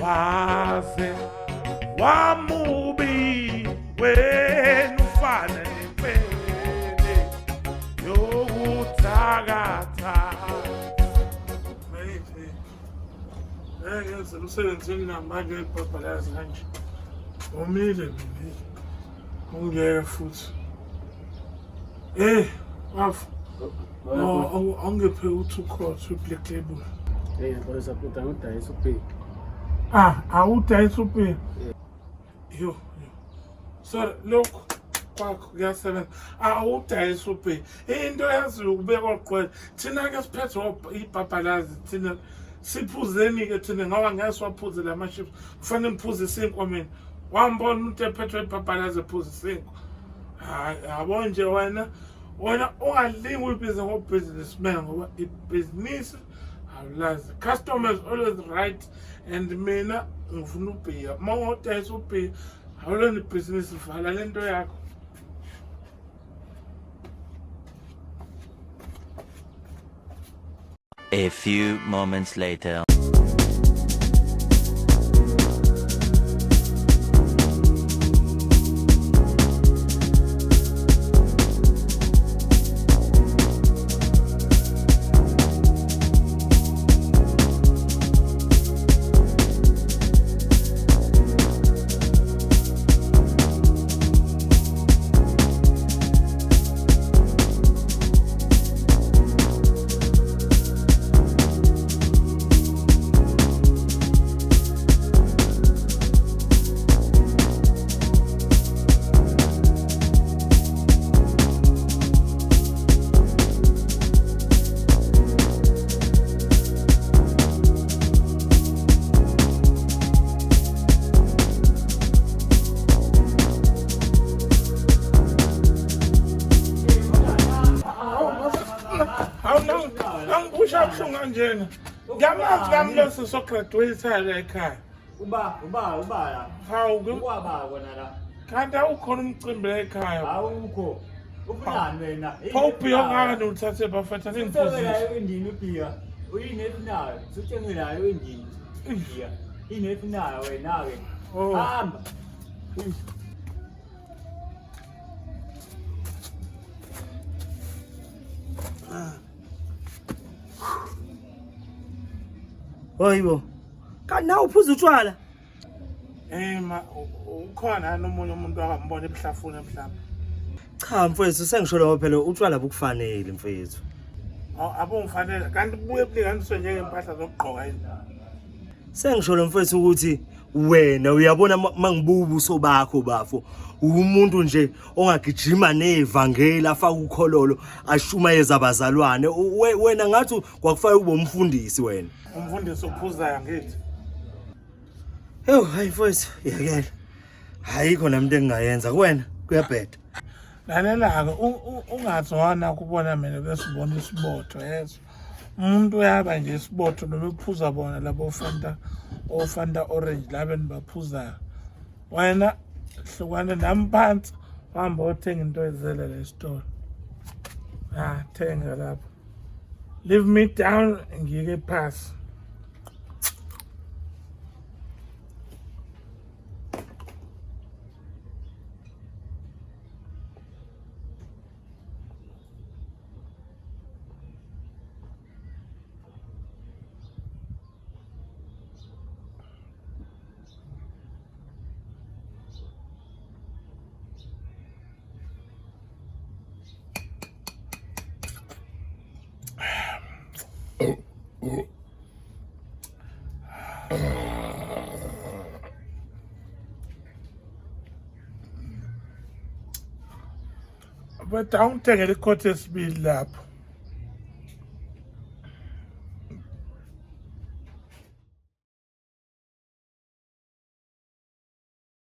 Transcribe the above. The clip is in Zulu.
waze wamubi wena ufana nempele yokuthakatha. Yenza umsebenzini namanje ebhabhalazi kanje. Umile mina. Ungeke futhi. Angiphe u2 crores Black Label. Ngiyabona ukuthi awudayisa upheli. Awudayisa upheli. Yo. So look kwakho kuyasebenza. Awudayisa upheli. Into yaziyo ukubeka oqwele. Thina ke siphethe ibhabhalazi thina siphuzeni ke thina ngoba ngeke siwaphuze la maships. Kufanele ngiphuze 5 mina. Wambona umuntu ephethwe ibhabhalazi ephuze 5. Yabo nje wena ungalingi ibhizinisi ngobusinessman ngoba ibhizinisi awulazi. Customers always right and mina ngifuna ubhiya. Uma udayisa ubhiya awulona ibhizinisi vala lento yakho. A few moments later. Angibusha kuhlunga njena. Ngiyamazi kami lo sisograduate la ekhaya. Uba la. Hawu Kwaba kona la. kanti awukhona umcimbi la ekhaya. Awukho. Ufunani wena? Phawuphi yongani uthathe bafetha Ngifuzile ngimphuzise. endini ubhiya. Uyini efinayo? Sutshengelayo endini. Ubhiya. Ini efinayo wena ke. Hamba. Hayibo. Kanti nawe uphuza utshwala? Ukhona nomunye umuntu akambona ebuhlafuna mhlawumbe. Cha mfowethu sengisho lapho phela utshwala bukufanele mfowethu. Abungifanele kanti buye bulinganiswe njengempahla zokugqoka yini. Sengisho lo mfowethu ukuthi wena uyabona mangibuka ubuso bakho bafo. Umuntu nje ongagijima nevangeli afaka ukhololo ashumayeza abazalwane. Wena ngathi kwakufanele ube umfundisi wena. Umfundisi ophuzayo ngithi. Hayi mfowethu yakela. Hayikho namuntu engingayenza kuwena kuyabheda. Lalela-ke ungazwana kubona mina besibona isibotho yeso. Umuntu uyaba nje isibotho noma ephuza bona labo ofanta orange laba enibaphuzayo. Wena hlukane nami phansi hamba othenga into ezele le store. Thenga lapha. Leave me down ngike phansi. But awungithengele ikhothi esibili lapho.